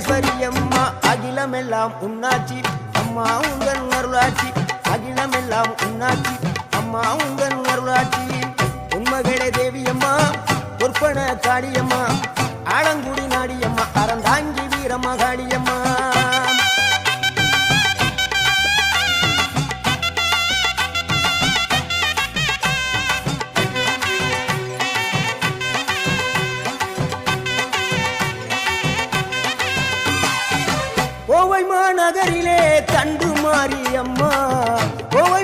மகேஸ்வரி அம்மா அகிலமெல்லாம் உன்னாட்சி அம்மா உங்கள் அருளாட்சி அகிலமெல்லாம் உன்னாட்சி அம்மா உங்கள் அருளாட்சி உண்மகளே தேவியம்மா பொற்பன காளியம்மா ஆலங்குடி நாடியம்மா அறந்தாங்கி வீரம்மா காளியம்மா கோவை மாநகரிலே தண்டு மாரியம்மா கோவை